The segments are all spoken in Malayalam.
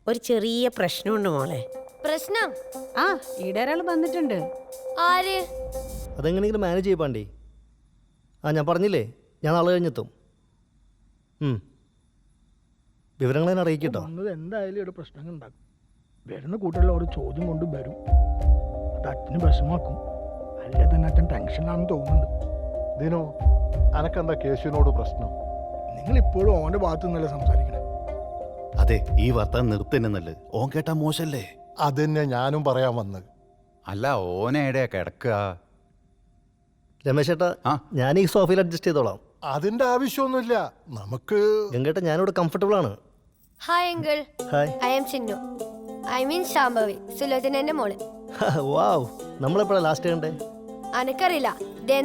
ഒരു ചെറിയ പ്രശ്നമുണ്ട് മോളെ. പ്രശ്നം? ആ ഈടെ ഒരാൾ വന്നിട്ടുണ്ട്. ആര്? അതെങ്ങനെയെങ്കിലും മാനേജ് ചെയ്യപ്പാണ്ടി. ഞാൻ പറഞ്ഞില്ലേ, ഞാൻ നാളെ കഴിഞ്ഞെത്തും. വിവരങ്ങൾ ഞാൻ അറിയിക്കട്ടോ. വന്നത് എന്തായാലും ഇവിടെ പ്രശ്നങ്ങൾ ഉണ്ടാക്കും. വരുന്ന കൂട്ടുള്ള ഒരു ചോദ്യം കൊണ്ട് വരും. അത് അച്ഛന് വിഷമാക്കും. അല്ലേ തന്നെ അച്ഛൻ ടെൻഷനാണെന്ന് തോന്നുന്നുണ്ട്. ദിനോ, അനക്കെന്താ കേശുവിനോട് പ്രശ്നം? നിങ്ങൾ ഇപ്പോഴും ഓന്റെ ഭാഗത്തു നിന്നല്ലേ സംസാരിക്കണേ? അതെ, ഈ വർത്താനം നിർത്തുന്നല്ലേ. ഓൻ കേട്ടാ മോശല്ലേ? അതന്നെ ഞാനും പറയാൻ വന്നത്. അല്ല, ഓനെവിടെയാ കിടക്കുക? രമേശ് ചേട്ടാ, ഞാൻ ഈ സോഫയിൽ അഡ്ജസ്റ്റ് ചെയ്തോളാം. അതിന്റെ ആവശ്യമൊന്നുമില്ല. നമുക്ക് ഗംഗേട്ട, ഞാനിവിടെ കംഫർട്ടബിൾ ആണ്. Hi uncle. Hi. I am Chinnu. I mean Shambhavi, സുലോചനന്റെ മോള്. വാവ്, നമ്മളെപ്പോഴാ ലാസ്റ്റ് കണ്ടേ? അനക്കറിയില്ല.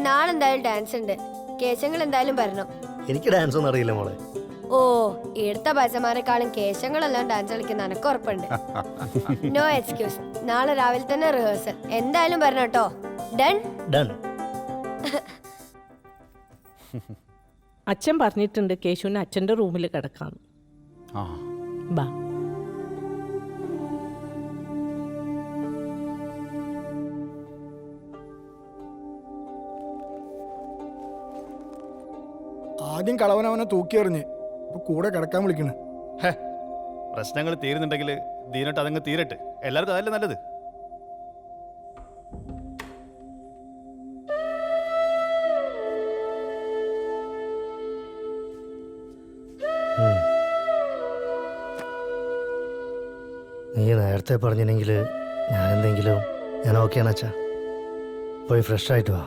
നാളെന്തായാലും ഡാൻസ് ഉണ്ട്. കേശങ്ങൾ എന്തായാലും വരണം. എനിക്ക് ഡാൻസ് ഒന്നും അറിയില്ല മോളെ. ഓ, എടുത്ത പൈസമാരെക്കാളും കേശങ്ങളെല്ലാം ഡാൻസ് കളിക്കുന്ന അനക്ക് ഉറപ്പുണ്ട്. No excuse. നാളെ രാവിലെ തന്നെ റിഹേഴ്സൽ. എന്തായാലും വരണം കേട്ടോ. Done done. അച്ഛൻ പറഞ്ഞിട്ടുണ്ട് കേശുവിന് അച്ഛൻ്റെ റൂമിൽ കിടക്കാം. ആ, ബാ. ആദ്യം കളവനവനെ തൂക്കിയെറിഞ്ഞ് ഇപ്പൊ കൂടെ കിടക്കാൻ വിളിക്കണ്. പ്രശ്നങ്ങൾ തീരുന്നുണ്ടെങ്കിൽ ദീനോട്ട് അതങ്ങ് തീരട്ടെ. എല്ലാവർക്കും അതല്ലേ നല്ലത്. നീ നേരത്തെ പറഞ്ഞില്ലെങ്കിൽ ഞാൻ ഓക്കെയാണ് അച്ഛാ. പോയി ഫ്രഷ് ആയിട്ട് വാ.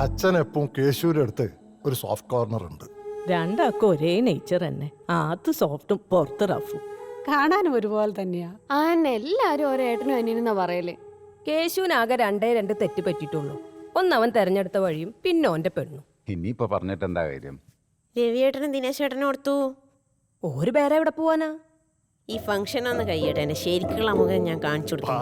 അച്ഛൻ എപ്പം കേശുവിന്റെ അടുത്ത് ഒരു സോഫ്റ്റ് കോർണർ ഉണ്ട്. രണ്ടാക്കും ഒരേ നേച്ചർ തന്നെ. അത് സോഫ്റ്റും പുറത്ത് റഫും. കാണാനും ഒരുപോലെ തന്നെയാ. ആ എല്ലാരും ഓരോ ഏട്ടനും അനിയനെന്നാ പറയല്. കേശുവിനാകെ 2 തെറ്റ് പറ്റിയിട്ടുള്ളൂ. ഒന്നവൻ തെരഞ്ഞെടുത്ത വഴിയും പിന്നെ ഓന്റെ പെണ്ണും. ഇനിയിപ്പോ പറഞ്ഞിട്ട് എന്താ കാര്യം? രവിയേട്ടനും ദിനേശ് ചേട്ടനും ഓർത്തു. ഒരു പേരെ എവിടെ പോവാനാ? ഈ ഫംഗ്ഷൻ ഒന്ന് കഴിയട്ടെ, എന്നെ ശരിക്കുള്ള മുഖം ഞാൻ കാണിച്ചു കൊടുക്കും.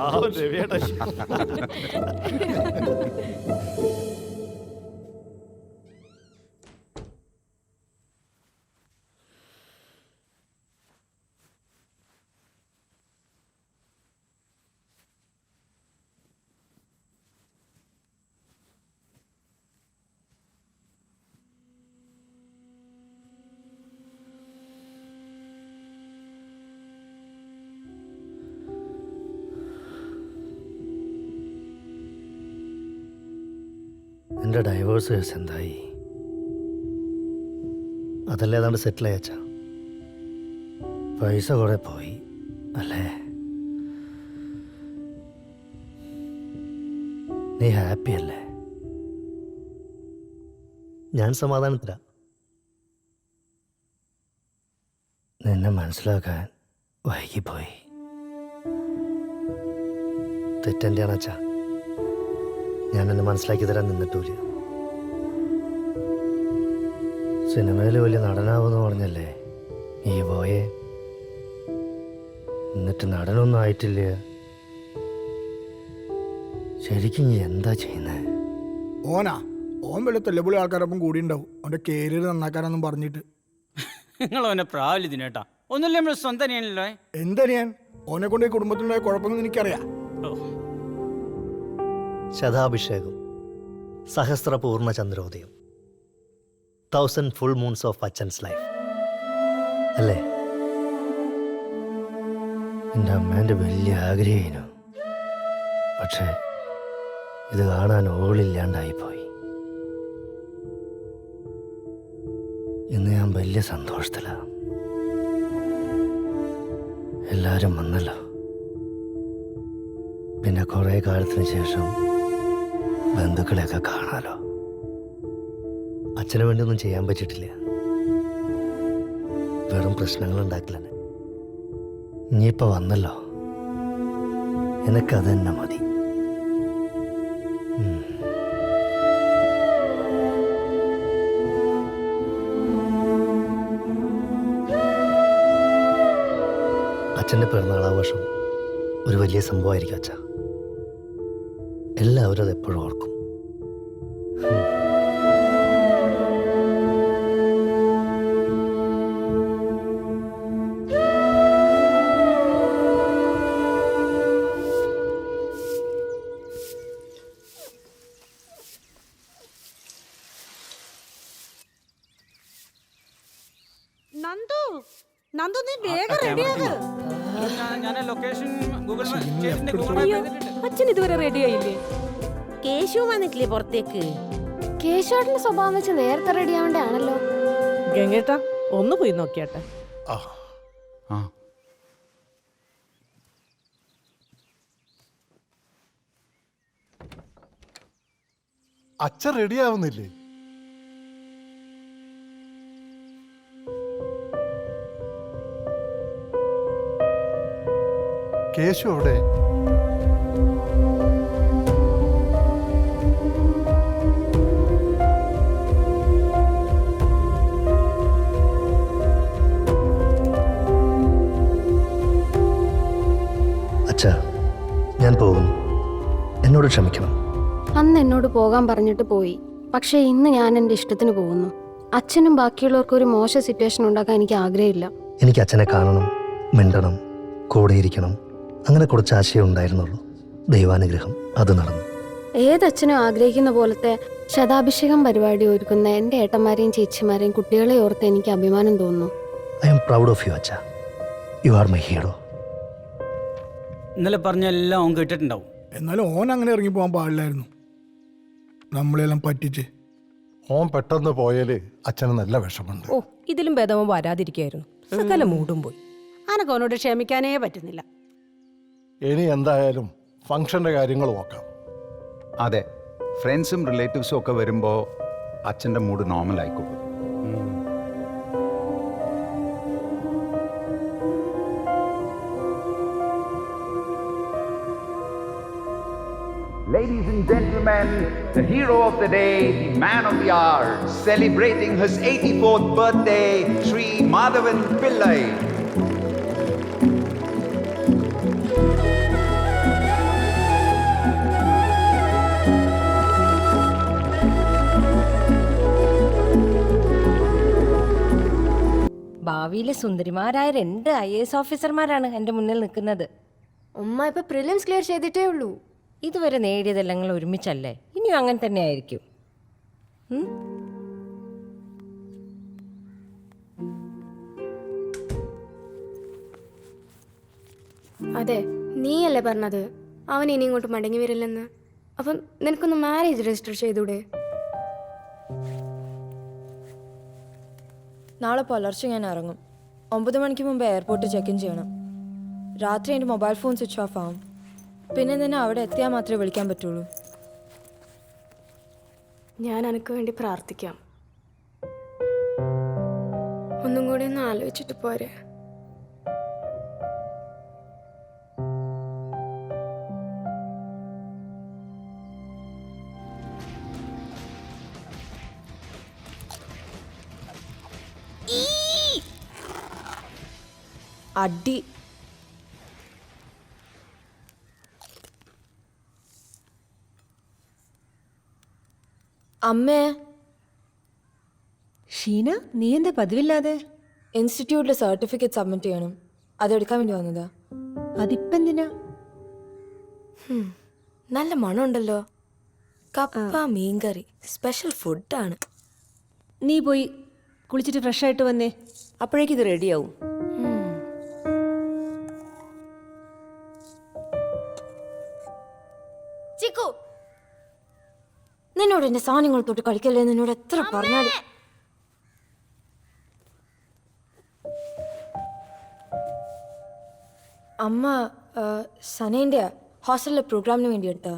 എൻ്റെ ഡൈവേഴ്സ് കേസ് എന്തായി? അതല്ലേ ഏതാണ്ട് സെറ്റിലായി അച്ഛാ. പൈസ കുറെ പോയി അല്ലേ? നീ ഹാപ്പി അല്ലേ? ഞാൻ സമാധാനത്തിലാ. നിന്നെ മനസ്സിലാക്കാൻ വൈകിപ്പോയി. തെറ്റെൻ്റെയാണ് അച്ഛാ. ഞാൻ എന്നെ മനസ്സിലാക്കി തരാൻ നിന്നിട്ടില്ല. സിനിമയിൽ വലിയ നടനാവെന്ന് പറഞ്ഞല്ലേ ഈ പോയെ. എന്നിട്ട് നടനൊന്നും ആയിട്ടില്ല. ശരിക്കും നീ എന്താ ചെയ്യുന്നത്? ഓൻ വലിയ തെല്ലപ്പുള്ളി ആൾക്കാരൊപ്പം കൂടി ഉണ്ടാവും അവന്റെ കരിയർ നന്നാക്കാനൊന്നും പറഞ്ഞിട്ട്. നിങ്ങൾ അവനെ പ്രാവല് ഇതിനേട്ടാ. ഒന്നുമില്ല, നമ്മൾ സ്വന്തം അനിയനല്ലോ. എന്തനിയാൻ? ഓനെ കൊണ്ട് ഈ കുടുംബത്തിനുണ്ടായ കുഴപ്പമൊന്നും എനിക്കറിയാം. ശതാഭിഷേകം, സഹസ്ര പൂർണ്ണ ചന്ദ്രോദയം, 1000 ഫുൾ മൂൺസ് ഓഫ് അച്ഛൻസ് ലൈഫ് അല്ലേ? എൻ്റെ അമ്മേൻ്റെ വലിയ ആഗ്രഹമായിരുന്നു. പക്ഷേ ഇത് കാണാൻ ഓളില്ലാണ്ടായിപ്പോയി. ഇന്ന് ഞാൻ വലിയ സന്തോഷത്തിലാണ്. എല്ലാവരും വന്നല്ലോ. പിന്നെ കുറേ കാലത്തിന് ശേഷം ബന്ധുക്കളെയൊക്കെ കാണാലോ. അച്ഛന് വേണ്ടി ഒന്നും ചെയ്യാൻ പറ്റിയിട്ടില്ല. വെറും പ്രശ്നങ്ങൾ ഉണ്ടാക്കില്ല. ഇനിയിപ്പോൾ വന്നല്ലോ, എനിക്കത് തന്നെ മതി. അച്ഛൻ്റെ പിറന്നാളാഘോഷം ഒരു വലിയ സംഭവമായിരിക്കും അച്ഛാ. എല്ലാവരും അതെപ്പോഴും ഓർക്കും. നന്ദു നന്ദു നീ വേഗം റെഡിയാക. ഞാൻ ലൊക്കേഷൻ ഗൂഗിൾ അച്ഛൻ ഇതുവരെ റെഡി ആയില്ലേ? കേശു വന്നിട്ടില്ലേ പുറത്തേക്ക്? കേശോട്ടിന്റെ സ്വഭാവം വെച്ച് നേരത്തെ റെഡി ആവണ്ടാണല്ലോ. ഗംഗേട്ടാ ഒന്ന് പോയി നോക്കിയാട്ടെ. അച്ഛൻ റെഡിയാവുന്നില്ലേ? കേശു എവിടെ? അച്ഛാ, ഞാൻ പോകുന്നു. എന്നോട് ക്ഷമിക്കണം. അന്ന് എന്നോട് പോകാൻ പറഞ്ഞിട്ട് പോയി. പക്ഷേ ഇന്ന് ഞാൻ എൻ്റെ ഇഷ്ടത്തിന് പോകുന്നു. അച്ഛനും ബാക്കിയുള്ളവർക്കും ഒരു മോശം സിറ്റുവേഷൻ ഉണ്ടാക്കാൻ എനിക്ക് ആഗ്രഹമില്ല. എനിക്ക് അച്ഛനെ കാണണം, മിണ്ടണം, കൂടെ ഇരിക്കണം. അങ്ങനെ കുറച്ച് ആശയം ഉണ്ടായിരുന്നുള്ളൂ. ദൈവാനുഗ്രഹം അത് നടന്നു. ഏതച്ഛനും ആഗ്രഹിക്കുന്ന പോലത്തെ ശതാഭിഷേകം പരിപാടി ഒരുക്കുന്ന എൻ്റെ ഏട്ടന്മാരെയും ചേച്ചിമാരെയും കുട്ടികളെ ഓർത്ത് എനിക്ക് അഭിമാനം തോന്നുന്നു. I am proud of you അച്ഛാ. You are my hero. ഇന്നലെ പറഞ്ഞ എല്ലാം ഓൻ കേട്ടിട്ടുണ്ടാവും. എന്നാലും ഓൻ അങ്ങനെ ഇറങ്ങി പോകാൻ പാടില്ലായിരുന്നു. നമ്മളെല്ലാം പറ്റിച്ച്. ഓൻ പെട്ടെന്ന് പോയാല് അച്ഛന് നല്ല വിഷമുണ്ട്. ഓ, ഇതിലും ഭേദമോ വരാതിരിക്കായിരുന്നു. സകല മൂടും പോയി. അനക്ക് അവനോട് ക്ഷമിക്കാനേ പറ്റുന്നില്ല. ഇനി എന്തായാലും ഫംഗ്ഷന്റെ കാര്യങ്ങൾ നോക്കാം. അതെ, ഫ്രണ്ട്സും റിലേറ്റീവ്സും ഒക്കെ വരുമ്പോൾ അച്ഛൻ്റെ മൂഡ് നോർമൽ ആയിക്കോളും. Ladies and gentlemen, the hero of the day, the man of the hour, celebrating his 84th birthday, Sri Madhavan Pillai. ഭാവിയിലെ സുന്ദരിമാരായ 2 IAS ഓഫീസർമാരാണ് എൻ്റെ മുന്നിൽ നിൽക്കുന്നത്. ഉമ്മ ഇപ്പൊ പ്രിലിംസ് ക്ലിയർ ചെയ്തിട്ടേ ഉള്ളൂ. ഇതുവരെ നേടിയതെല്ലാം നിങ്ങൾ ഒരുമിച്ചല്ലേ? ഇനിയും അങ്ങനെ തന്നെ ആയിരിക്കും. അതെ, നീയല്ലേ പറഞ്ഞത് അവൻ ഇനി ഇങ്ങോട്ട് മടങ്ങി വരില്ലെന്ന്. അപ്പം നിനക്കൊന്ന് മാരേജ് രജിസ്റ്റർ ചെയ്തൂടെ? നാളെ പുലർച്ചെ ഞാൻ ഇറങ്ങും. 9 മണിക്ക് മുമ്പ് എയർപോർട്ടിൽ ചെക്ക് ഇൻ ചെയ്യണം. രാത്രി എൻ്റെ മൊബൈൽ ഫോൺ സ്വിച്ച് ഓഫ് ആവും. പിന്നെ നിന്നെ അവിടെ എത്തിയാൽ മാത്രമേ വിളിക്കാൻ പറ്റുള്ളൂ. ഞാൻ എനിക്ക് വേണ്ടി പ്രാർത്ഥിക്കാം. ഒന്നും കൂടി ഒന്ന് ആലോചിച്ചിട്ട് പോരെ? അടി. അമ്മേ. ഷീന, നീ എന്താ പതിവില്ലാതെ? ഇൻസ്റ്റിറ്റ്യൂട്ടിൽ സർട്ടിഫിക്കറ്റ് സബ്മിറ്റ് ചെയ്യണം. അതെടുക്കാൻ വേണ്ടി വന്നതാ. അതിപ്പെന്തിനാ? നല്ല മണമുണ്ടല്ലോ. കപ്പ മീൻകറി സ്പെഷ്യൽ ഫുഡാണ്. നീ പോയി കുളിച്ചിട്ട് ഫ്രഷ് ആയിട്ട് വന്നേ. അപ്പോഴേക്കും ഇത് റെഡിയാവും. ചിക്കു, നിന്നോട് എന്റെ സാധനങ്ങൾ തൊട്ട് കളിക്കല്ലേ നിന്നോട് എത്ര പറഞ്ഞാലും. അമ്മ സനേൻ്റെ ഹോസ്റ്റലിലെ പ്രോഗ്രാമിന് വേണ്ടി എടുത്താ.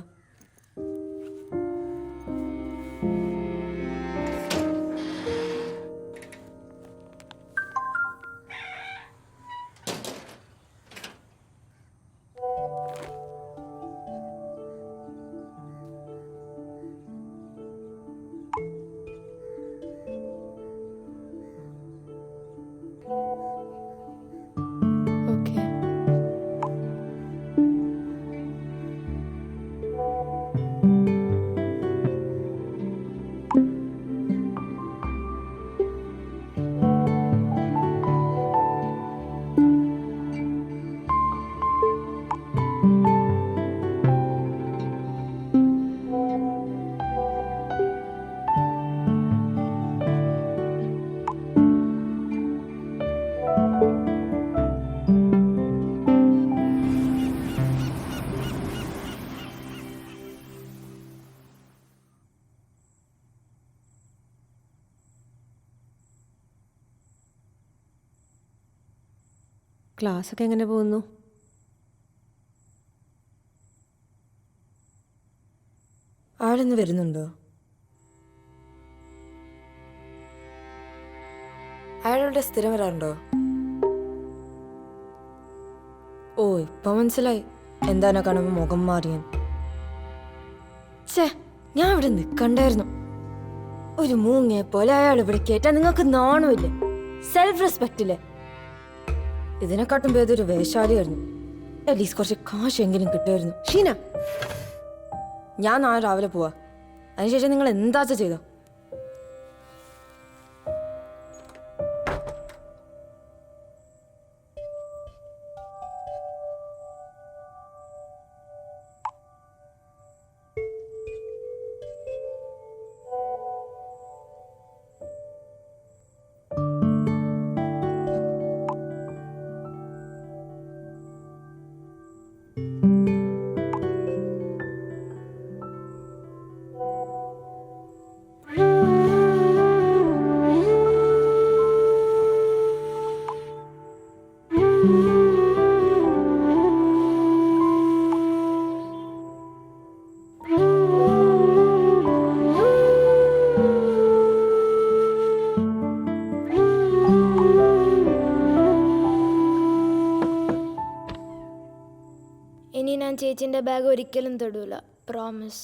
ക്ലാസ്സൊക്കെ എങ്ങനെ പോകുന്നു? ആളിന്ന് വരുന്നുണ്ടോ? അയാളുടെ സ്ഥിരം വരാറുണ്ടോ? ഓ, ഇപ്പൊ മനസ്സിലായി എന്താണോ കാണുമ്പോ മുഖം മാറിയാൻ. ഛേ, ഞാൻ ഇവിടെ നിൽക്കണ്ടായിരുന്നു. ഒരു മൂങ്ങയെ പോലെ അയാൾ ഇവിടെ കേട്ടാ നിങ്ങൾക്ക് നാണമില്ലേ? സെൽഫ് റെസ്പെക്റ്റ് ഇല്ലേ? ഇതിനെക്കാട്ടും പേതൊരു വേഷാലിയായിരുന്നു. അറ്റ്ലീസ്റ്റ് കുറച്ച് കാശെങ്കിലും കിട്ടുമായിരുന്നു. ഷീന, ഞാൻ നാളെ രാവിലെ പോവാ. അതിനുശേഷം നിങ്ങൾ എന്താച്ചാ ചെയ്തോ. ഇനി ഞാൻ ചേച്ചിന്റെ ബാഗ് ഒരിക്കലും തൊടൂല, പ്രോമിസ്.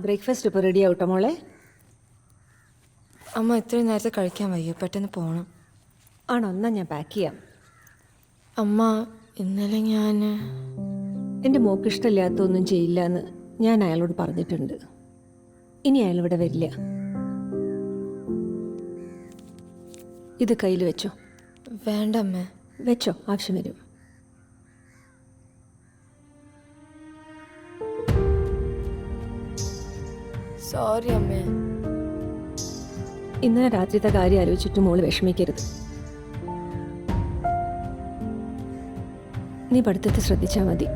ബ്രേക്ക്ഫാസ്റ്റ് ഇപ്പോൾ റെഡി ആവട്ടെ മോളെ. അമ്മ ഇത്രയും നേരത്തെ കഴിക്കാൻ വയ്യ, പെട്ടെന്ന് പോകണം. ആണോ? എന്നാ ഞാൻ പാക്ക് ചെയ്യാം. അമ്മ ഇന്നലെ ഞാൻ എൻ്റെ മോക്ക് ഇഷ്ടമില്ലാത്തൊന്നും ചെയ്യില്ല എന്ന് ഞാൻ അയാളോട് പറഞ്ഞിട്ടുണ്ട്. ഇനി അയാൾ ഇവിടെ വരില്ല. ഇത് കയ്യിൽ വെച്ചോ. വേണ്ട അമ്മേ. വെച്ചോ, ആവശ്യം വരും. സോറി അമ്മേ. ഇന്നലെ രാത്രിത്തെ കാര്യം ആലോചിച്ചിട്ട് മോള് വിഷമിക്കരുത്. നീ പഠിത്തത്തിൽ ശ്രദ്ധിച്ചാൽ മതി.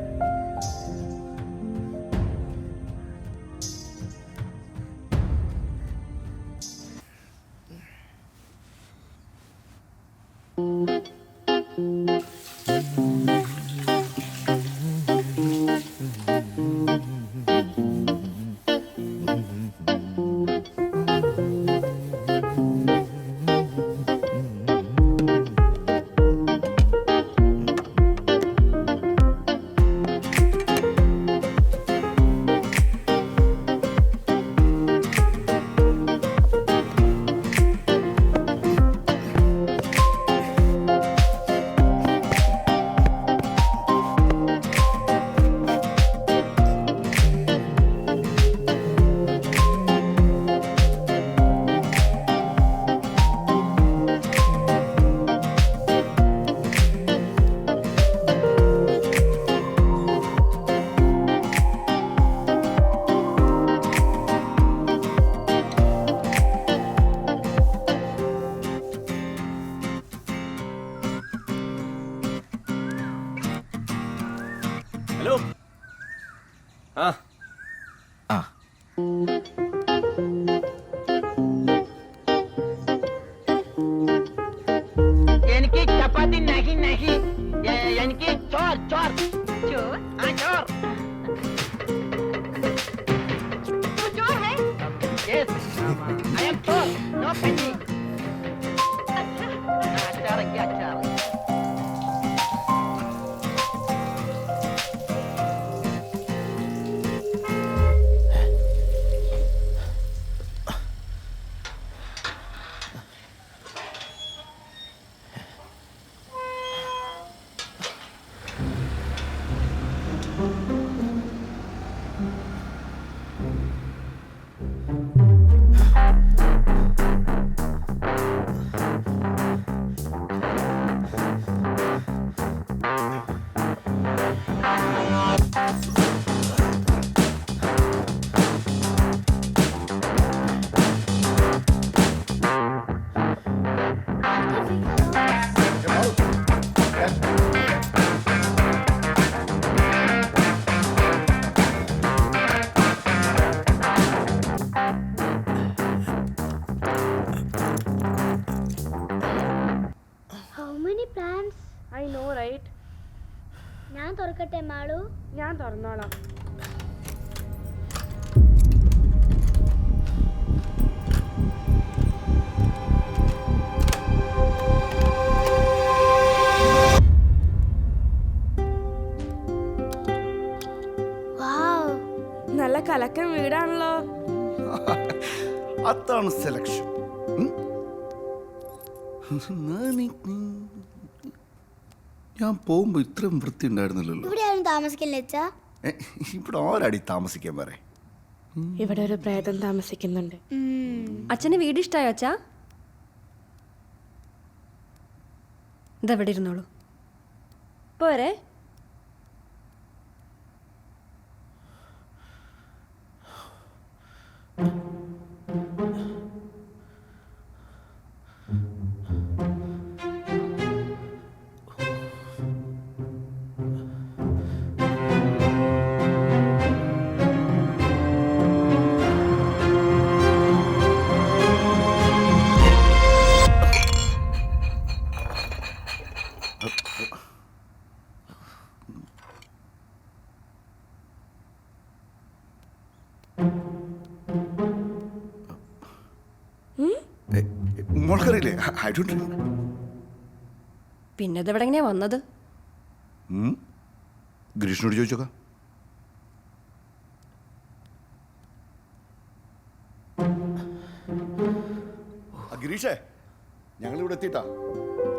ഹലോ. എനിക്ക് ചപ്പാത്തി നഹി നഹി, എനിക്ക് ചോർ ചോർ ചോർ ചോർ. ചോർ है? Yes, I am Chor, no penny. അച്ചാർ അച്ചാർ. I know, right? ഞാൻ തുറക്കട്ടെ മാളു? ഞാൻ തുറന്നോളാം. നല്ല കലക്കൻ വീടാണല്ലോ. അതാണ് സെലക്ഷൻ. ഞാൻ പോകുമ്പോ ഇത്രയും വൃത്തി ഉണ്ടായിരുന്നില്ലല്ലോ. ഇവിടെ ആരും താമസിക്കില്ല. ഇവിടെ ആരടി താമസിക്കാൻ പറ. ഇവിടെ ഒരു പ്രേതം താമസിക്കുന്നുണ്ട്. അച്ഛന് വീട് ഇഷ്ടായോ അച്ഛാ? ഇതെവിടെ ഇരുന്നോളൂ. പോരെ. പിന്നെ ഇതെവിടെ എങ്ങനെയാ വന്നത്? ഗിരീഷിനോട് ചോദിച്ചോക്കാം. ഗിരീഷേ, ഞങ്ങൾ ഇവിടെ എത്തിട്ടാ.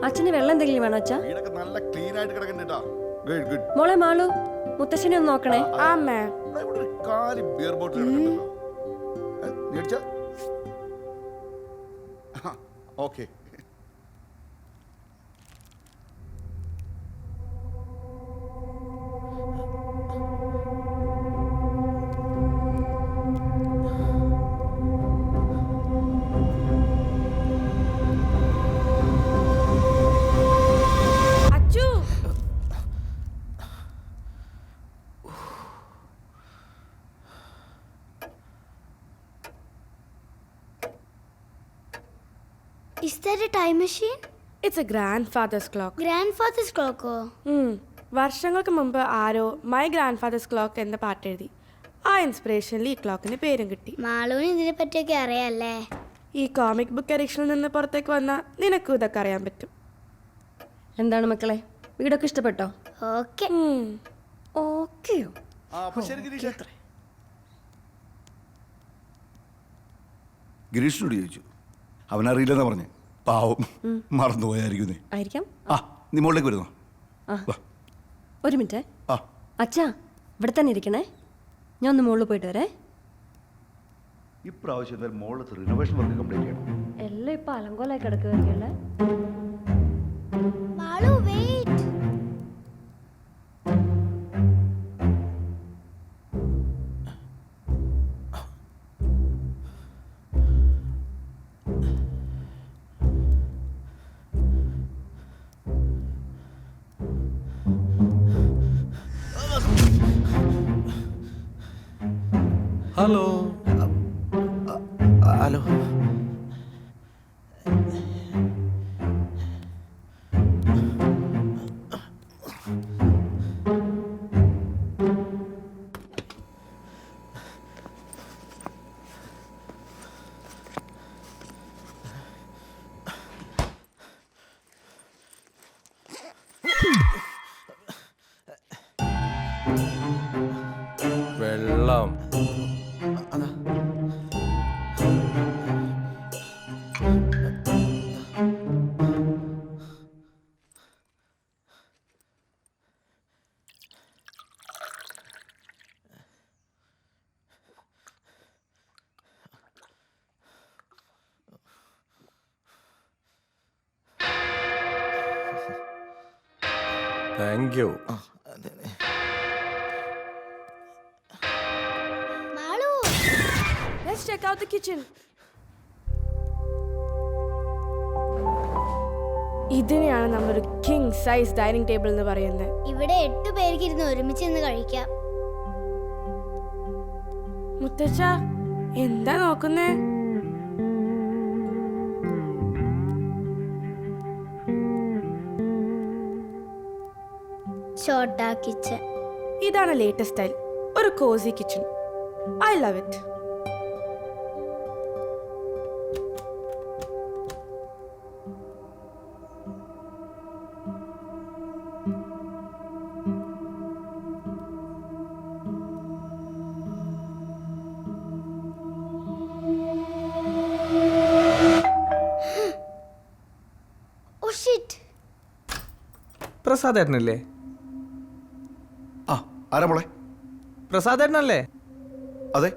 അച്ഛന് വെള്ളം എന്തെങ്കിലും വേണോ അച്ഛാ? വീടൊക്കെ നല്ല ക്ലീൻ ആയിട്ട് കിടക്കണ്ടാ. Good good. മോളെ മാളു, മുത്തശ്ശനെ ഒന്ന് നോക്കണേ. ഇവിടെ ഒരു കാലി ബിയർ ബോട്ടിൽ കിടക്കണ്ടല്ലോ. മേടിച്ച okay. Is that a time machine? It's a grandfather's clock. Grandfather's clock. വർഷങ്ങൾക്ക് മുമ്പ് ആരോ മൈ ഗ്രാൻഡ് ഫാദേഴ്സ് ക്ലോക്ക് എന്ന പാട്ട് എഴുതി. ആ ഇൻസ്പിറേഷനിൽ ഈ ക്ലോക്കിന് പേരും കിട്ടി. മാളുവിന് ഇതിനെ പറ്റിയൊക്കെ അറിയാല്ലേ? ഈ കോമിക് ബുക്ക് അഡിക്ഷനിൽ നിന്ന് പുറത്തേക്ക് വന്നാൽ നിനക്കും ഇതൊക്കെ അറിയാൻ പറ്റും. എന്താണ് മക്കളെ, വീടൊക്കെ ഇഷ്ടപ്പെട്ടോ? ഓക്കെ. ഓക്കെയോ? ഗിരീഷിനോട് ചോദിച്ചു, അവനറിയില്ലെന്നാ പറഞ്ഞേ. പാവം, മറന്നുപോയായിരിക്കുന്നേ. ആയിരിക്കാം. ആ, നീ മുകളിലേക്ക് വരുന്നോ? ഒരു മിനിറ്റ്. ആ. അച്ഛാ, ഇവിടെ തന്നെ ഇരിക്കണേ, ഞാൻ ഒന്ന് മുകളിൽ പോയിട്ട് വരേ. ഇപ്രാവശ്യം മോളത്ത് റിനോവേഷൻ വർക്ക് കംപ്ലീറ്റ് ചെയ്യണം. എല്ലാം ഇപ്പൊ അലങ്കോലായി കിടക്കുകയല്ലേ. മാളു വെയിറ്റ്. ഹലോ. ഹലോ. വെള്ളം. Thank you. Let's check out the kitchen. ഇതിനെയാണ് നമ്മളൊരു കിങ് സൈസ് ഡൈനിങ് ടേബിൾ എന്ന് പറയുന്നത്. ഇവിടെ 8 പേർക്ക് ഇരുന്ന് ഒരുമിച്ച് നിന്ന് കഴിക്കാം. മുത്തച്ഛ, എന്താ നോക്കുന്നേ? ഛോട്ടാ കിച്ചൺ. ഇതാണ് ലേറ്റസ്റ്റ് സ്റ്റൈൽ, ഒരു cosy kitchen. I love it. പ്രസാദേട്ടനല്ലേ? ആ, ആരാ മോളെ? പ്രസാദേട്ടനല്ലേ? അതെ.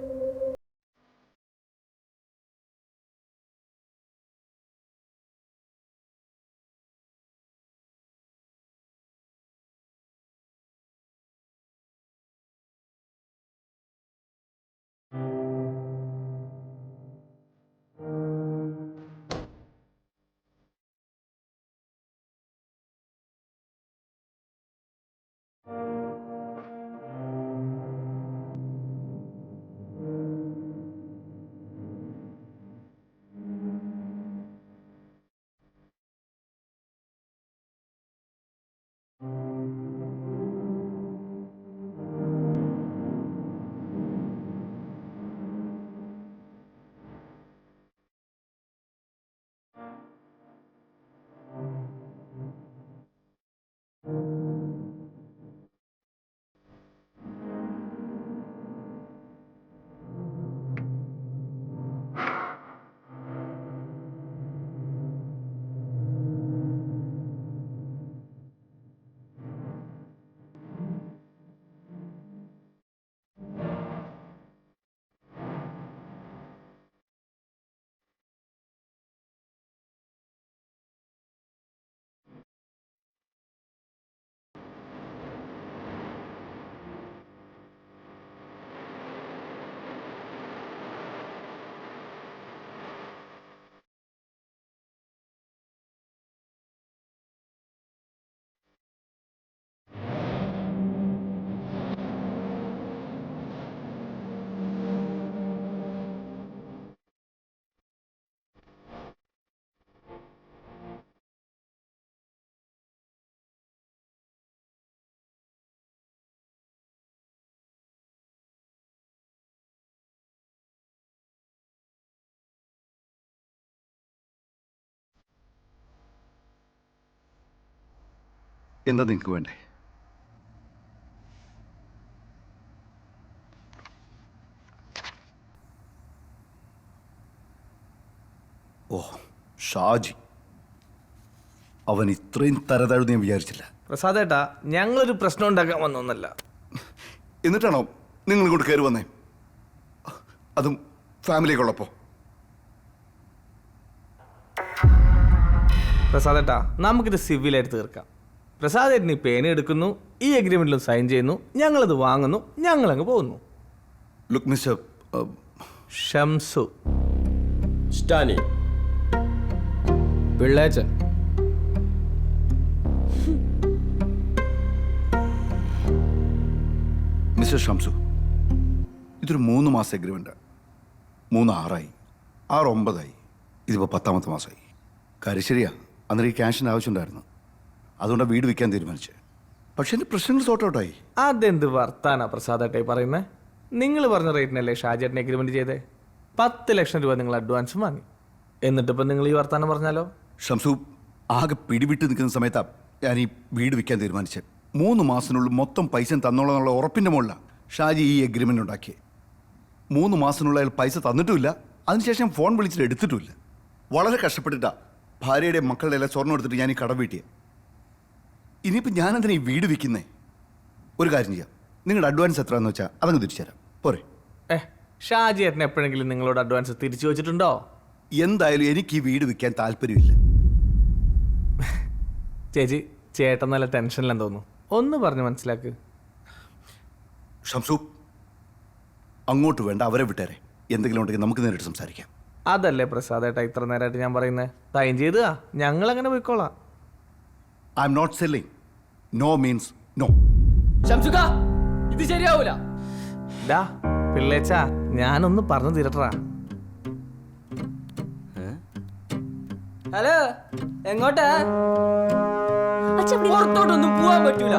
എന്താ നിങ്ങൾക്ക് വേണ്ടേ? ഓ, ഷാജി, അവൻ ഇത്രയും തരതാഴ്ന്ന് ഞാൻ വിചാരിച്ചില്ല. പ്രസാദേട്ടാ, ഞങ്ങളൊരു പ്രശ്നം ഉണ്ടാക്കാൻ വന്നൊന്നല്ല. എന്നിട്ടാണോ നിങ്ങൾ ഇങ്ങോട്ട് കയറി വന്നേ? അതും ഫാമിലിക്കുള്ളപ്പോ? പ്രസാദേട്ടാ, നമുക്കിത് സിവിലായിട്ട് തീർക്കാം. പ്രസാദേട്ടന് ഈ പേന എടുക്കുന്നു, ഈ അഗ്രിമെന്റിലും സൈൻ ചെയ്യുന്നു, ഞങ്ങളത് വാങ്ങുന്നു, ഞങ്ങളങ്ങ് പോകുന്നു. Look mister Shamsu, Stany, Pillechan. Mister Shamsu, ഇതൊരു 3 മാസം എഗ്രിമെൻ്റ്. 3 6 6 9 ഇതിപ്പോൾ 10ാമത്തെ മാസമായി. കാര്യം ശരിയാ, അന്നേരം ഈ ക്യാഷിൻ്റെ ആവശ്യമുണ്ടായിരുന്നു. അതുകൊണ്ടാണ് വീട് വിൽക്കാൻ തീരുമാനിച്ചത്. പക്ഷേ എൻ്റെ പ്രശ്നങ്ങൾ സോർട്ട് ഔട്ടായി. അതെന്ത് വർത്താനാ പ്രസാദേട്ടായി പറയുന്നേ? നിങ്ങൾ പറഞ്ഞ റേറ്റിനല്ലേ ഷാജേട്ടനെ എഗ്രിമെന്റ് ചെയ്തേ? 10 ലക്ഷം രൂപ നിങ്ങൾ അഡ്വാൻസും വാങ്ങി. എന്നിട്ടിപ്പോൾ നിങ്ങൾ ഈ വർത്താനം പറഞ്ഞാലോ? ഷംസു, ആകെ പിടിവിട്ട് നിൽക്കുന്ന സമയത്താണ് ഞാൻ ഈ വീട് വിൽക്കാൻ തീരുമാനിച്ചത്. 3 മാസത്തിനുള്ളിൽ മൊത്തം പൈസ തന്നോളാന്നുള്ള ഉറപ്പിൻ്റെ മുകളിലാണ് ഷാജി ഈ എഗ്രിമെൻ്റ് ഉണ്ടാക്കിയത്. 3 മാസത്തിനുള്ള അയാൾ പൈസ തന്നിട്ടുമില്ല, അതിനുശേഷം ഫോൺ വിളിച്ചിട്ട് എടുത്തിട്ടുമില്ല. വളരെ കഷ്ടപ്പെട്ടിട്ടാണ് ഭാര്യയുടെ മക്കളുടെ എല്ലാം സ്വർണ്ണം എടുത്തിട്ട് ഞാൻ ഈ കടം വീട്ടിയത്. ഇനിയിപ്പോൾ ഞാനെന്തിനാ ഈ വീട് വിൽക്കുന്നേ? ഒരു കാര്യം ചെയ്യാം, നിങ്ങളുടെ അഡ്വാൻസ് എത്രയാണെന്ന് വെച്ചാൽ അതങ്ങ് തിരിച്ചു തരാം, പോരെ? ഷാജിയേട്ടൻ എപ്പോഴെങ്കിലും നിങ്ങളോട് അഡ്വാൻസ് തിരിച്ചു വെച്ചിട്ടുണ്ടോ? എന്തായാലും എനിക്ക് ഈ വീട് വിൽക്കാൻ താല്പര്യമില്ല. ചേച്ചി, ചേട്ടൻ നല്ല ടെൻഷനിലെന്ന് തോന്നുന്നു. ഒന്ന് പറഞ്ഞ് മനസ്സിലാക്ക്. ഷംസു, അങ്ങോട്ട് വേണ്ട, അവരെ വിട്ടേരെ. എന്തെങ്കിലും ഉണ്ടെങ്കിൽ നമുക്ക് നേരിട്ട് സംസാരിക്കാം. അതല്ലേ പ്രസാദേട്ടാ ഇത്ര നേരമായിട്ട് ഞാൻ പറയുന്നത്? സൈൻ ചെയ്താ ഞങ്ങൾ അങ്ങനെ പോയിക്കോളാം. I am not selling. No means no. ഷംസുക, ഇത് ശരിയാവൂല. ഡാ പിള്ളേച്ചാ, ഞാനൊന്ന് പറഞ്ഞു തീരട്ടാ. ഹലോ, എങ്ങോട്ടാ? പുറത്തോട്ടൊന്നും പോവാൻ പറ്റൂല.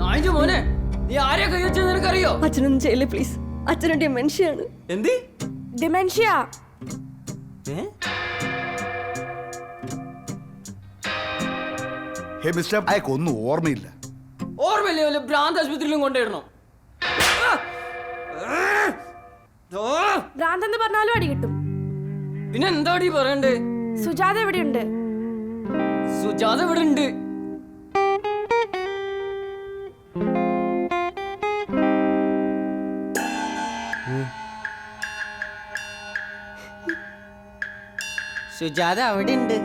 നായിന്റെ മോനെ, നീ ആരെയാ കൈ വെച്ചത് നിനക്കറിയോ? അച്ഛനൊന്നും ചെയ്യില്ലേ പ്ലീസ്. അച്ഛനും ഡിമെൻഷ്യയാണ്. എന്ത് ഡിമെൻഷ്യ? ഹേ മിസ്റ്റർ, അയാൾക്കൊന്നും ഓർമ്മയില്ല. ഓർമ്മയില്ലേ? വല്ല ഭ്രാന്ത് ആശുപത്രിയിലും കൊണ്ടുവരണോ? ഭ്രാന്തെന്ന് പറഞ്ഞാലും അടി കിട്ടും. പിന്നെ എന്താടി പറയണ്ടേ? സുജാത എവിടെയുണ്ട്? സുജാത ഇവിടെ ഉണ്ട്. സുജാത അവിടെ ഉണ്ട്.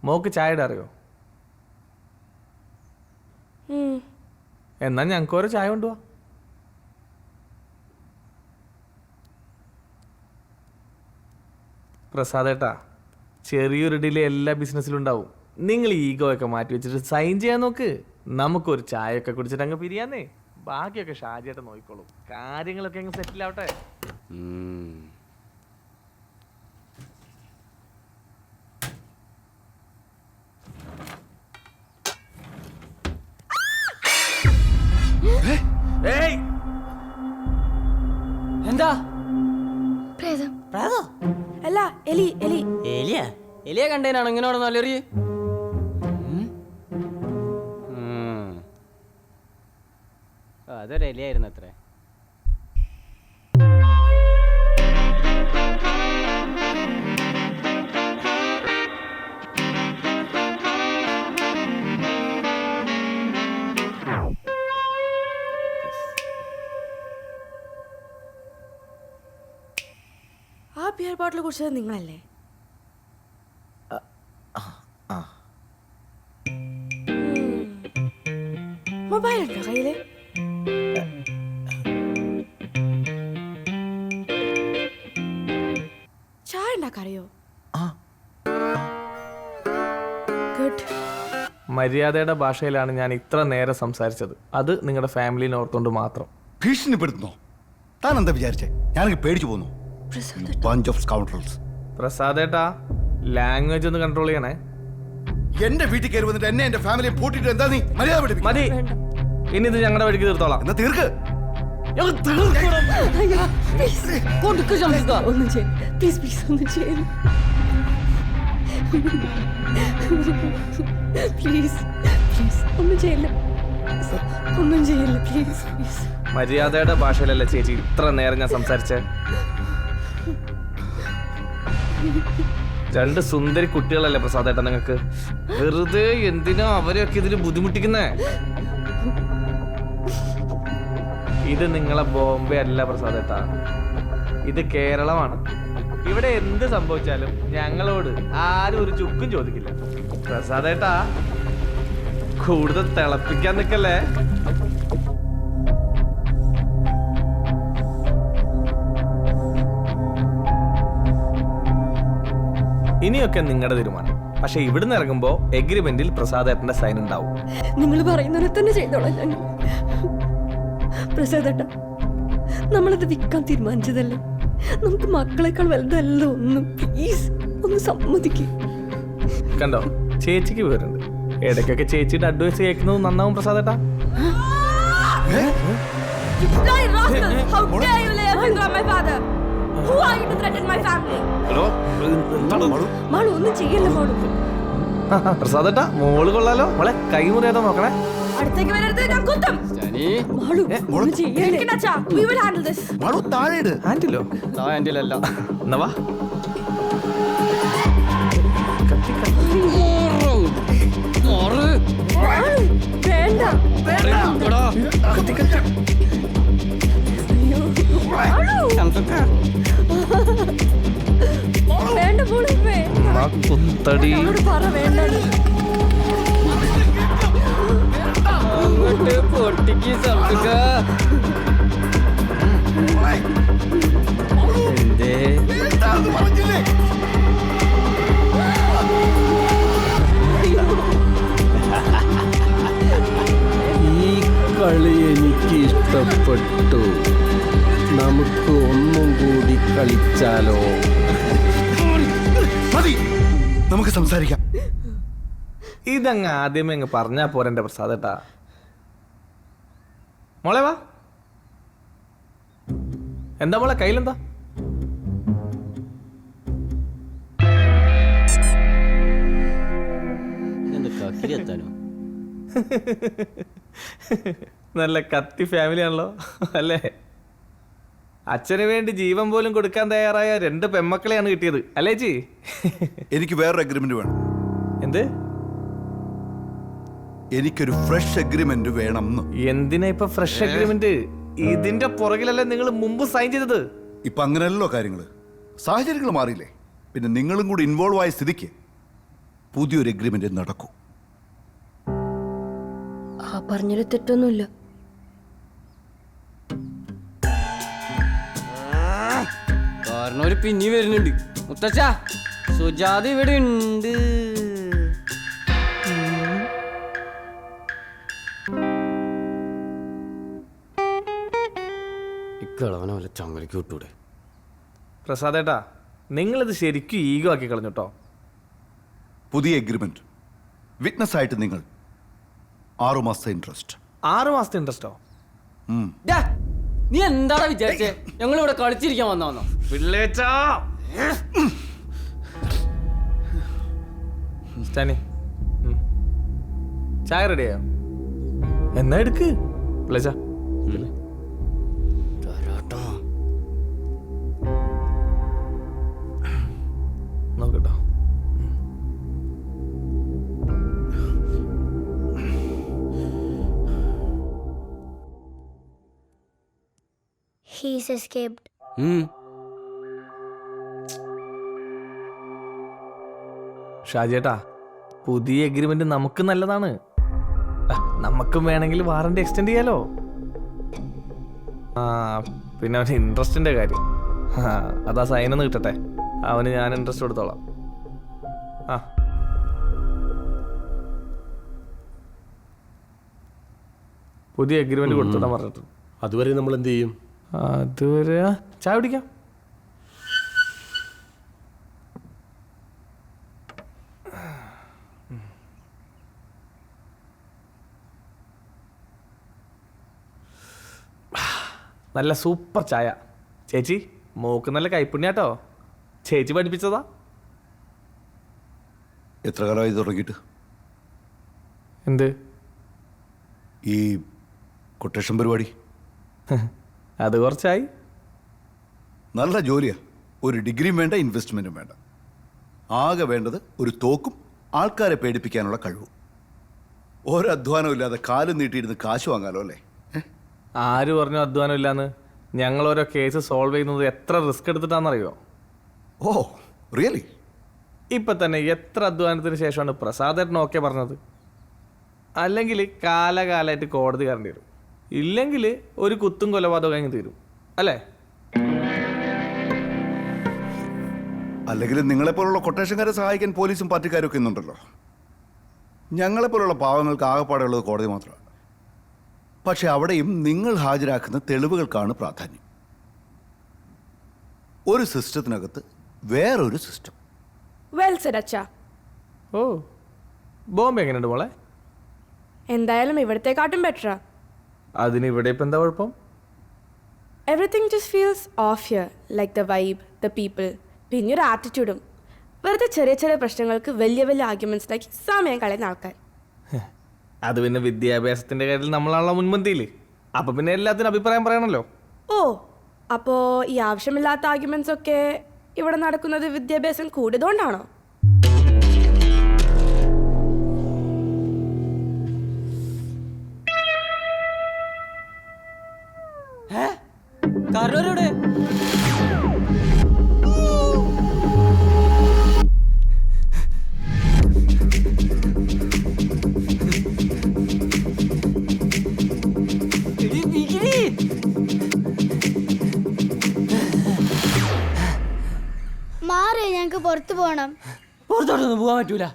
മോക്ക് ചായയുടെ അറിയോ? എന്നാ ഞങ്ങൾക്ക് ഓരോ ചായ കൊണ്ടുപോവാ. പ്രസാദേട്ടാ, ചെറിയൊരു ഡിലേ എല്ലാ ബിസിനസ്സിലും ഉണ്ടാവും. നിങ്ങൾ ഈഗോ ഒക്കെ മാറ്റി വെച്ചിട്ട് സൈൻ ചെയ്യാൻ നോക്ക്. നമുക്കൊരു ചായയൊക്കെ കുടിച്ചിട്ട് അങ്ങ് പിരിയാന്നേ. ബാക്കിയൊക്കെ ഷാജിയായിട്ട് നോക്കിക്കോളും. കാര്യങ്ങളൊക്കെ അങ്ങ് സെറ്റിൽ ആവട്ടെ. എന്താ? അല്ല, എലി. എലിയെ കണ്ടേനാണോ ഇങ്ങനെ നല്ലറിയ? അതൊരു എലിയായിരുന്നു അത്രേ. ആ ബിയർ ബോട്ടിൽ കുടിച്ചത് നിങ്ങളല്ലേ? മൊബൈൽ ഉണ്ടോ കയ്യില്? ചായ ഉണ്ടാക്കാറിയോ? ഗുഡ്. മര്യാദയുടെ ഭാഷയിലാണ് ഞാൻ ഇത്ര നേരം സംസാരിച്ചത്. അത് നിങ്ങളുടെ ഫാമിലിനെ ഓർത്തുകൊണ്ട് മാത്രം. ഭീഷണിപ്പെടുത്തുന്നോ? താൻ എന്താ വിചാരിച്ചേ? ഞാനൊക്കെ പേടിച്ചു പോന്നു. Bunch of scoundrels. പ്രസാദേട്ടാ, ലാംഗ്വേജ് ഒന്ന് കൺട്രോൾ ചെയ്യണേ. എന്റെ വീട്ടിൽ കയറി വന്നിട്ട് എന്നെ എന്റെ ഫാമിലിയെ പൂട്ടിട്ട് എന്താ നീ മര്യാദ? മതി. ഇനി ഇത് ഞങ്ങളുടെ വഴിക്ക് തീർത്തോളാം. എന്നാ തീർക്ക്. ഒന്നും ചെയ്യില്ല പ്ലീസ് പ്ലീസ് ഒന്നും ചെയ്യില്ല പ്ലീസ് പ്ലീസ് ഒന്നും ചെയ്യില്ല ഒന്നും ചെയ്യില്ല പ്ലീസ് പ്ലീസ്. മര്യാദയുടെ ഭാഷയിലല്ലേ ചേച്ചി ഇത്ര നേരം ഞാൻ സംസാരിച്ചേ? 2 സുന്ദരി കുട്ടികളല്ലേ പ്രസാദേട്ടാ നിങ്ങൾക്ക്? വെറുതെ എന്തിനാ അവരെയൊക്കെ ഇതിന് ബുദ്ധിമുട്ടിക്കുന്നേ? ഇത് നിങ്ങളെ ബോംബെ അല്ല പ്രസാദേട്ടാ, ഇത് കേരളമാണ്. ഇവിടെ എന്ത് സംഭവിച്ചാലും ഞങ്ങളോട് ആരും ഒരു ചുക്കും ചോദിക്കില്ല. പ്രസാദേട്ടാ കൂടുതൽ തിളപ്പിക്കാൻ നിൽക്കല്ലേ. ഇനിയൊക്കെ നിങ്ങളുടെ തീരുമാനം. പക്ഷെ ഇവിടുന്ന് ഇറങ്ങുമ്പോ എഗ്രിമെന്റിൽ പ്രസാദേട്ടന്റെ സൈൻ ഉണ്ടാവും. നിങ്ങൾ പറയുന്നതിനെ തന്നെ ചെയ്തോളാം ഞാൻ. പ്രസാദേട്ട, നമ്മളിത് വിൽക്കാൻ തീരുമാനിച്ചതല്ലേ, നമുക്ക് മക്കളെക്കാൾ വലുതല്ല ഒന്നും. പ്ലീസ് ഒന്ന് സമ്മതിക്കും. കണ്ടോ, ചേച്ചിക്ക് വിവരമുണ്ട്. ഇടയ്ക്കൊക്കെ ചേച്ചിയുടെ അഡ്വൈസ് കേൾക്കുന്നത് നന്നാവും പ്രസാദേട്ടാ. മാളു ഒന്നും ചെയ്യല്ല മാളു. പ്രസാദേട്ടാ മോള് കൊള്ളാലോ. മോളെ കൈ മുറിയാതെ നോക്കണേ. അടുത്തേക്ക് വരരുത്, ഞാൻ കുത്തും. മാളു ഒന്നും ചെയ്യല്ലേ. We will handle this. ഹാൻഡിലോ? ഹാൻഡിലല്ല. എന്നാ വാ. വേണ്ട വേണ്ട മോളെ കുത്തടി. പറ വേണ്ട. പൊട്ടിക്ക് സംസുക. എന്തേ ഈ കളി എനിക്ക് ഇഷ്ടപ്പെട്ടു. നമുക്ക് ഒന്നും കൂടി കളിച്ചാലോ? മതി, നമുക്ക് സംസാരിക്കാം. ഇതങ്ങ് ആദ്യമേ അങ്ങ് പറഞ്ഞാ പോരെന്റെ പ്രസാദേട്ടാ. മോളെ വാ. എന്താ മോളെ കയ്യിലെന്താ? നല്ല കത്തി ഫാമിലി ആണല്ലോ അല്ലേ? അച്ഛന് വേണ്ടി ജീവൻ പോലും കൊടുക്കാൻ തയ്യാറായ 2 പെമ്മക്കളെയാണ് കിട്ടിയത് അല്ലേ ജി? എനിക്ക് വേറൊരു അഗ്രിമെന്റ് വേണം. എന്ത്? എനിക്കൊരു ഫ്രഷ് അഗ്രിമെന്റ് വേണം. എന്തിനാ ഇപ്പൊ ഫ്രഷ് അഗ്രിമെന്റ്? ഇതിന്റെ പുറകിലല്ലേ നിങ്ങൾ മുമ്പ് സൈൻ ചെയ്തത്? ഇപ്പൊ അങ്ങനെയല്ലോ കാര്യങ്ങള്. സാഹചര്യങ്ങൾ മാറിയില്ലേ? പിന്നെ നിങ്ങളും കൂടി ഇൻവോൾവ് ആയ സ്ഥിതിക്ക് പുതിയൊരു അഗ്രിമെന്റ് നടക്കൂ. ആ പറഞ്ഞൊരു തെറ്റൊന്നുമില്ല. കാരണം ഒരു പിന്നി വരുന്നുണ്ട്. മുത്തച്ഛ സുജാത ഇവിടെ ഉണ്ട്. ഇക്കളവനെ വല്ല ചങ്ങലക്ക് വിട്ടൂടെ? പ്രസാദേട്ടാ നിങ്ങളിത് ശരിക്കും ഈഗോ ആക്കി കളഞ്ഞുട്ടോ. പുതിയ അഗ്രിമെന്റ് വിറ്റ്നസ് ആയിട്ട് നിങ്ങൾ 6 മാസത്തെ ഇൻട്രസ്റ്റ്. 6 മാസത്തെ ഇൻട്രസ്റ്റോ? നീ എന്താടാ വിചാരിച്ചേ? ഞങ്ങൾ ഇവിടെ കളിച്ചിരിക്കാൻ വന്നോ? പിള്ളേച്ചാ ചായ റെഡിയായോ? എന്നാ എടുക്ക് പിള്ളേച്ചാ. നോക്കട്ടോ. He's escaped. ഷാജിയേട്ടാ പുതിയ എഗ്രിമെന്റ് നമുക്ക് നല്ലതാണ്. നമുക്കും വേണമെങ്കിൽ വാറണ്ടി എക്സ്റ്റെൻഡ് ചെയ്യാലോ. പിന്നെ അവന് ഇൻട്രസ്റ്റിന്റെ കാര്യം അതാ സൈനൊന്ന് കിട്ടട്ടെ. അവന് ഞാൻ ഇൻട്രസ്റ്റ് കൊടുത്തോളാം. പുതിയ എഗ്രിമെന്റ് കൊടുത്തോളാൻ പറഞ്ഞിട്ട്. അതുവരെ നമ്മൾ എന്ത് ചെയ്യും? അതുവരെ ചായ കുടിക്കാം. നല്ല സൂപ്പർ ചായ. ചേച്ചി മോക്ക് നല്ല കൈപ്പുണ്യാട്ടോ. ചേച്ചി പഠിപ്പിച്ചതാ. എത്ര കാലമായി തുടങ്ങിയിട്ട്? എന്ത്? ഈ കൊട്ടേഷൻ പരിപാടി. അത് കുറച്ചായി. നല്ല ജോലിയാ. ഒരു ഡിഗ്രിയും വേണ്ട, ഇൻവെസ്റ്റ്മെൻറ്റും വേണ്ട. ആകെ വേണ്ടത് ഒരു തോക്കും ആൾക്കാരെ പേടിപ്പിക്കാനുള്ള കഴിവും. ഓരോ അധ്വാനവും ഇല്ലാതെ കാലും നീട്ടിയിരുന്ന് കാശ് വാങ്ങാലോ അല്ലേ? ആര് പറഞ്ഞു അധ്വാനം ഇല്ലാന്ന്? ഞങ്ങൾ ഓരോ കേസ് സോൾവ് ചെയ്യുന്നത് എത്ര റിസ്ക് എടുത്തിട്ടാണെന്നറിയോ? Oh really? ഇപ്പം തന്നെ എത്ര അധ്വാനത്തിന് ശേഷമാണ് പ്രസാദേട്ടൻ ഓക്കെ പറഞ്ഞത്? അല്ലെങ്കിൽ കാലകാലമായിട്ട് കോടതി കയറേണ്ടി വരും. ഇല്ലെങ്കിൽ ഒരു കുത്തും കൊലപാതകം കഴിഞ്ഞ് തീരും അല്ലേ? അല്ലെങ്കിൽ നിങ്ങളെപ്പോലുള്ള കൊട്ടേഷൻകാരെ സഹായിക്കാൻ പോലീസും പാർട്ടിക്കാരും ഒക്കെ ഇന്നുണ്ടല്ലോ. ഞങ്ങളെപ്പോലുള്ള പാവങ്ങൾക്ക് ആകെപ്പാടുള്ളത് കോടതി മാത്രമാണ്. പക്ഷെ അവിടെയും നിങ്ങൾ ഹാജരാക്കുന്ന തെളിവുകൾക്കാണ് പ്രാധാന്യം. ഒരു സിസ്റ്റത്തിനകത്ത് വേറൊരു സിസ്റ്റം. വെൽ സെഡ് അച്ഛാ. ഓ, ബോംബെ എങ്ങനെയുണ്ട് മോളെ? എന്തായാലും ഇവിടത്തെക്കാട്ടും ബെറ്ററാ. അതിന് ഇവിടെ ഇപ്പം എന്താ കുഴപ്പം? Everything just feels of here, like the vibe, the people, പിന്നെ ഒരു ആറ്റിറ്റ്യൂഡും. വെറുതെ ചെറിയ ചെറിയ പ്രശ്നങ്ങൾക്ക് വലിയ വലിയ ആർഗ്യുമെന്റ്സിലാക്കി സമയം കളയുന്ന ആൾക്കാർ. അത് പിന്നെ വിദ്യാഭ്യാസത്തിന്റെ കാര്യത്തിൽ നമ്മളാണല്ലോ മുൻപന്തിയിൽ. അപ്പൊ പിന്നെ എല്ലാത്തിനും അഭിപ്രായം പറയണല്ലോ. ഓ, അപ്പോൾ ഈ ആവശ്യമില്ലാത്ത ആർഗ്യുമെന്റ്സ് ഒക്കെ ഇവിടെ നടക്കുന്നത് വിദ്യാഭ്യാസം കൂടിയതുകൊണ്ടാണോ? മാറി, ഞങ്ങക്ക് പുറത്തു പോണം. പുറത്തോട്ടൊന്നും പോകാൻ പറ്റൂല.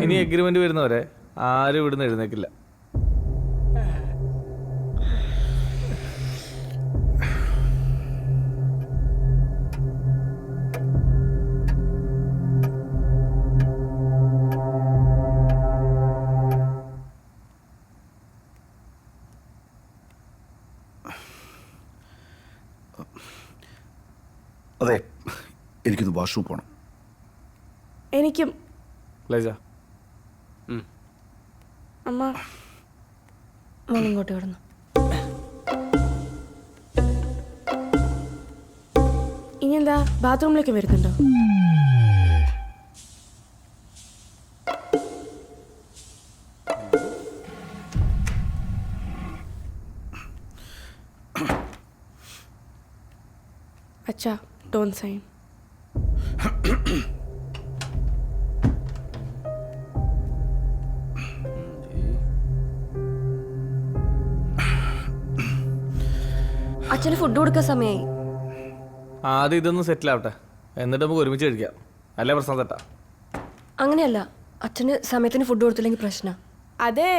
ഇനി എഗ്രിമെന്റ് വരുന്നവരെ ആരും ഇവിടുന്ന് എഴുന്നേക്കില്ല. അതെ, എനിക്കൊന്ന് വാഷ്റൂം പോകണം. എനിക്കും. അമ്മ ഇങ്ങോട്ട് കിടന്നു. ഇനി എന്താ, ബാത്റൂമിലേക്ക് വരുന്നുണ്ടോ? അച്ഛാ, ഡോണ്ട് സൈൻ. അച്ഛന് ഫുഡ് കൊടുക്കാൻ സമയമായി. ആദ്യം ഇതൊന്ന് സെറ്റിൽ ആവട്ടെ, എന്നിട്ട് നമുക്ക് ഒരുമിച്ച് കഴിക്കാം. അല്ലേ പ്രശ്നം തെറ്റാ? അങ്ങനെയല്ല, അച്ഛന് സമയത്തിന് ഫുഡ് കൊടുത്തില്ലെങ്കിൽ പ്രശ്നം. അതെ,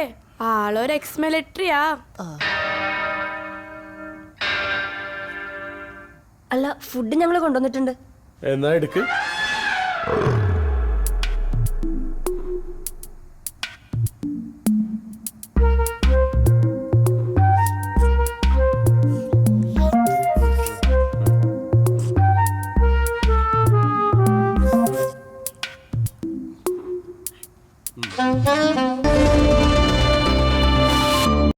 ആളൊരു എക്സ് മിലിറ്ററിയാ. അല്ല, ഫുഡ് ഞങ്ങൾ കൊണ്ടുവന്നിട്ടുണ്ട്. എന്നാ എടുക്ക്.